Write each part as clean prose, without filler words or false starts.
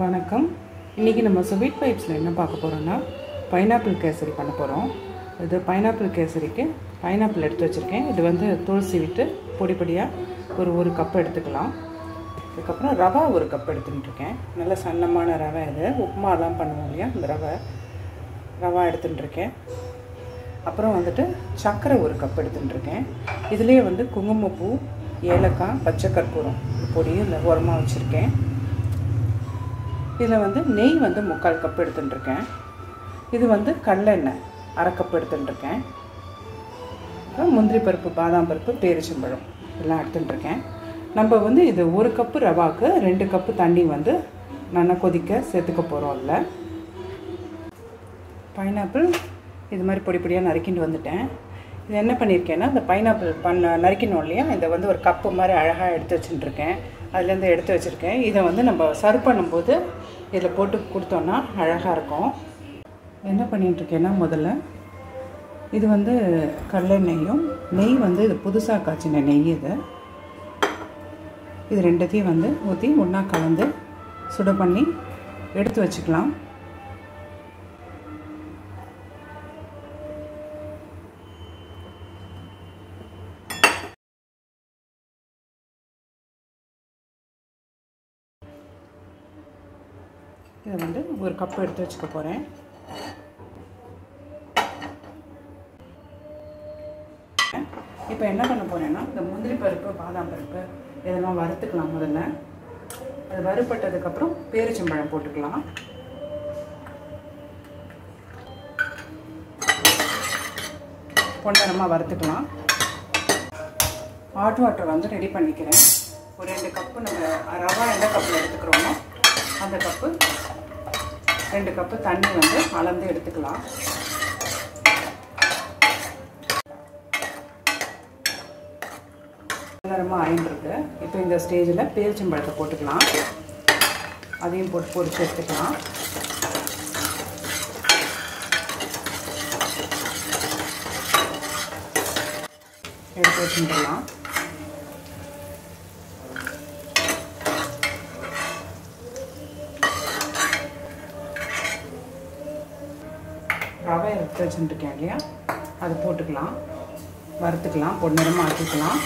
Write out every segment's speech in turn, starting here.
வணக்கம். இன்றைக்கி நம்ம ஸ்வீட் பைப்ஸில் என்ன பார்க்க போகிறோன்னா பைனாப்பிள் கேசரி பண்ண போகிறோம். இது பைனாப்பிள் கேசரிக்கு பைனாப்பிள் எடுத்து வச்சுருக்கேன். இது வந்து தோல் சீவிட்டு பொடி பொடியாக ஒரு கப் எடுத்துக்கலாம். அதுக்கப்புறம் ரவா ஒரு கப் எடுத்துட்டுருக்கேன். நல்ல சன்னமான ரவை. இது உப்புமாலாம் பண்ணுவோம் இல்லையா, இந்த ரவா எடுத்துட்டுருக்கேன். அப்புறம் வந்துட்டு சர்க்கரை ஒரு கப் எடுத்துட்டுருக்கேன். இதுலேயே வந்து குங்குமப்பூ, ஏலக்காய், பச்சை கற்பூரம் பொடி இல்லை உரமாக வச்சுருக்கேன். இதில் வந்து நெய் வந்து 3/4 கப் எடுத்துட்டுருக்கேன். இது வந்து கடலெண்ணெய் 1/2 கப் எடுத்துட்டுருக்கேன். அப்புறம் முந்திரி பருப்பு, பாதாம் பருப்பு, பேரிச்சம்பழம் எல்லாம் எடுத்துட்டுருக்கேன். நம்ம வந்து இது 1 கப்பு ரவாவுக்கு 2 கப்பு தண்ணி வந்து நல்லா கொதிக்க சேர்த்துக்க போகிறோம். இல்லை பைனாப்பிள் இது மாதிரி பொடி பொடியாக நறுக்கிட்டு வந்துட்டேன். இது என்ன பண்ணியிருக்கேன்னா, இந்த பைனாப்பிள் நறுக்கணும் இல்லையா, இதை வந்து ஒரு கப்பு மாதிரி அழகாக எடுத்து வச்சுட்டுருக்கேன். அதுலேருந்து எடுத்து வச்சுருக்கேன். இதை வந்து நம்ம சர்வ் பண்ணும்போது இதில் போட்டு கொடுத்தோன்னா அழகாக இருக்கும். என்ன பண்ணிகிட்ருக்கேன்னா, முதல்ல இது வந்து கடலெண்ணெயும் நெய் வந்து இது புதுசாக காய்ச்சின நெய். இது ரெண்டுத்தையும் வந்து ஊற்றி ஒன்றா கலந்து சுட பண்ணி எடுத்து வச்சுக்கலாம். இதை வந்து ஒரு கப் எடுத்து வச்சுக்க போகிறேன். இப்போ என்ன பண்ண போகிறேன்னா, இந்த முந்திரி பருப்பு, பாதாம் பருப்பு இதெல்லாம் வறுத்துக்கலாம். முதல்ல அது வறுப்பட்டதுக்கப்புறம் பேரிச்சம்பழம் போட்டுக்கலாம். பொன்னரமாக வறுத்துக்கலாம். ஹாட் வாட்டர் வந்து ரெடி பண்ணிக்கிறேன். ஒரு 2 கப்பு நம்ம ரவா எந்த கப்பில் எடுத்துக்கிறோமோ அந்த கப்பு 2 கப்பு தண்ணி வந்து அளந்து எடுத்துக்கலாம். நேரமாக ஆயின்றது. இப்போ இந்த ஸ்டேஜில் பேரிச்சம்பழத்தை போட்டுக்கலாம். அதையும் போட்டு பொரிச்சு எடுத்துக்கலாம். எடுத்து வச்சுக்கலாம். ரவை எடுத்து வச்சுட்டுருக்கேன் இல்லையா, அது போட்டுக்கலாம். வறுத்துக்கலாம். பொன்னிறமாக ஆக்கிக்கலாம்.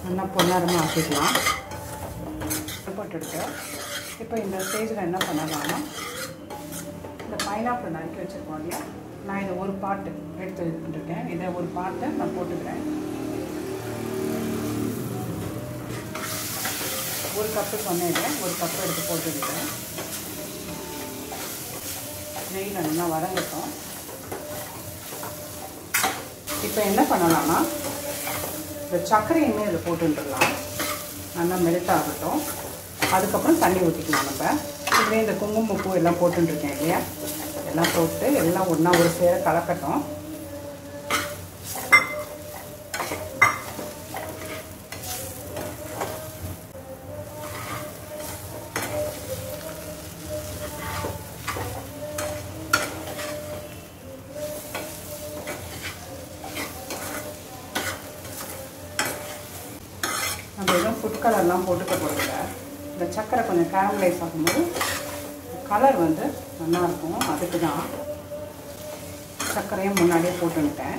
நல்லா பொன்னரமாக ஆக்கிக்கலாம். போட்டுட்டு இப்போ இந்த ஸ்டேஜில் என்ன பண்ணலாம்னா, இந்த பைனாப்பிள் நறுக்கி வச்சுருக்கோம் இல்லையா, நான் இதை ஒரு பாட்டு எடுத்து வச்சுருக்கேன். இதை ஒரு பாட்டை நான் போட்டுக்கிறேன். 1 கப்பு சொன்னேன், 1 கப்பு எடுத்து போட்டுக்கிட்டேன். நெய்யில் நல்லா வதங்கட்டும். இப்போ என்ன பண்ணலாம்னா, இந்த சர்க்கரையுமே இதில் போட்டுடலாம். நல்லா மெல்ட் ஆகட்டும். அதுக்கப்புறம் தண்ணி ஊற்றிக்கலாம். நம்ம இதுலேயே இந்த குங்குமப்பூ எல்லாம் போட்டுருக்கேன் இல்லையா, எல்லாம் போட்டு எல்லாம் ஒன்றா ஒரு சேர கலக்கட்டும். நம்ம எதுவும் ஃபுட் கலர்லாம் போட்டுக்க போகிறதில்ல. இந்த சர்க்கரை கொஞ்சம் கேரமலைஸ் ஆகும்போது கலர் வந்து நல்லாயிருக்கும். அதுக்கு தான் சர்க்கரையும் முன்னாடியே போட்டுக்கிட்டேன்.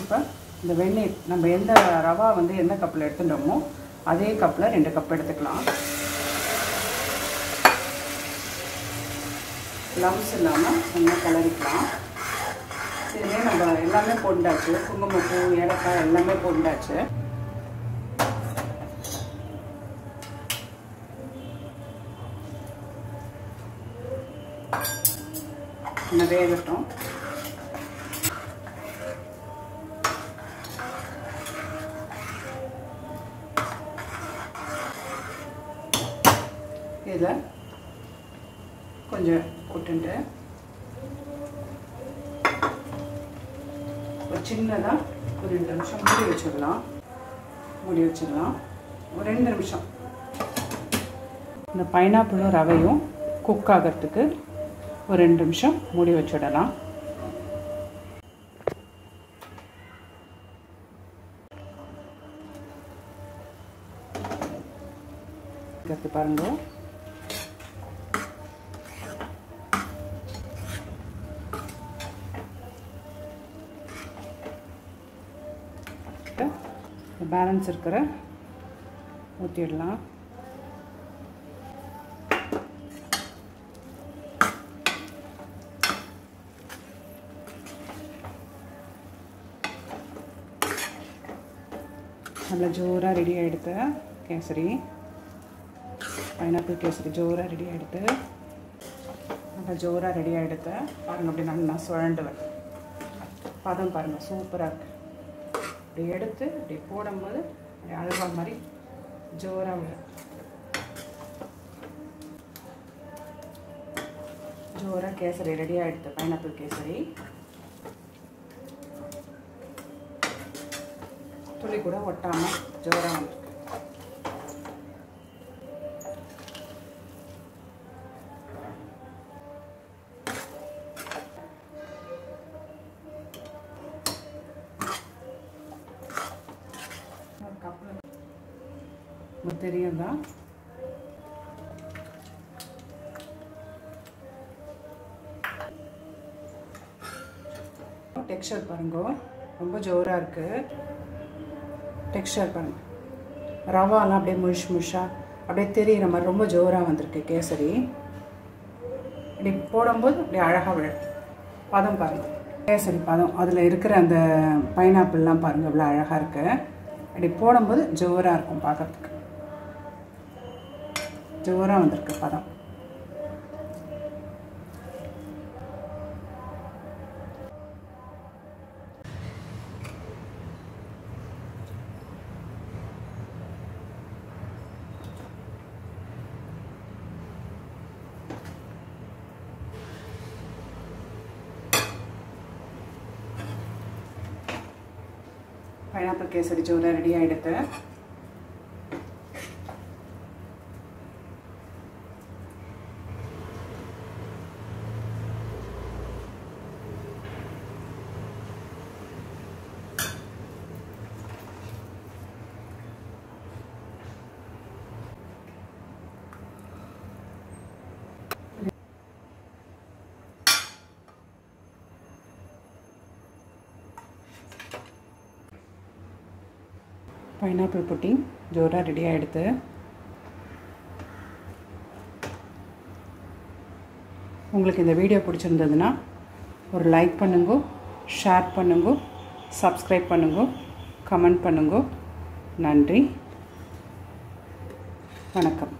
இப்போ இந்த வெந்நீர் நம்ம எந்த ரவா வந்து எந்த கப்பில் எடுத்துட்டோமோ அதே கப்பில் 2 கப் எடுத்துக்கலாம். லம்ஸ் இல்லாமல் நல்லா கிளறிக்கலாம். இதுலேயே நம்ம எல்லாமே போட்டாச்சு. குங்குமப்பூ, ஏலக்காய் எல்லாமே போட்டாச்சு. இன்னும் வேகட்டும். இதில் கொஞ்சம் போட்டுட்டு சின்னதாக ஒரு 2 நிமிஷம் மூடி வச்சிடலாம். ஒரு 2 நிமிஷம். இந்த பைனாப்பிளும் ரவையும் குக் ஆகிறதுக்கு ஒரு 2 நிமிஷம் மூடி வச்சிடலாம். கற்று பாருங்க. பேலன்ஸ் இருக்கிற ஊற்றிடலாம். நல்லா ஜோராக ரெடி ஆகிடுது கேசரி. பைனாப்பிள் கேசரி ஜோராக ரெடி ஆகிடுது. நல்லா ஜோராக ரெடி ஆகிடுது பாருங்கள். அப்படி நல்லா சுழண்டுவேன். பதம் பாருங்கள், சூப்பராக இருக்குது. இப்படி எடுத்து இப்படி போடும்போது அப்படி அல்வா மாதிரி ஜோராக வரும். ஜோராக கேசரி ரெடி ஆகிடுது. பைனாப்பிள் கேசரி துளி கூட ஒட்டாமல் ஜோராக வந்துருக்கு. தெரியும் தான். டெக்ஸ்சர் பாருங்க, ரொம்ப ஜோராக இருக்குது. டெக்ஸ்சர் பாருங்க, ரவாலாம் அப்படியே முழுஷாக அப்படியே தெரிகிற மாதிரி ரொம்ப ஜோராக வந்திருக்கு கேசரி. இப்படி போடும்போது அப்படியே அழகாக விழும். பதம் பாருங்கள், கேசரி பதம். அதில் இருக்கிற அந்த பைனாப்பிள்லாம் பாருங்கள் இவ்வளோ அழகாக இருக்குது. அப்படி போடும்போது ஜோராக இருக்கும், பார்க்கறதுக்கு ஜோராக வந்திருக்கு பதம். பைனாப்பிள் கேசரி ஜோராக ரெடி ஆகிடுது. பைனாப்பிள் புட்டிங் ஜோராக ரெடி ஆகிடுது. உங்களுக்கு இந்த வீடியோ பிடிச்சிருந்ததுன்னா ஒரு லைக் பண்ணுங்க, ஷேர் பண்ணுங்க, சப்ஸ்கிரைப் பண்ணுங்க, கமெண்ட் பண்ணுங்க. நன்றி, வணக்கம்.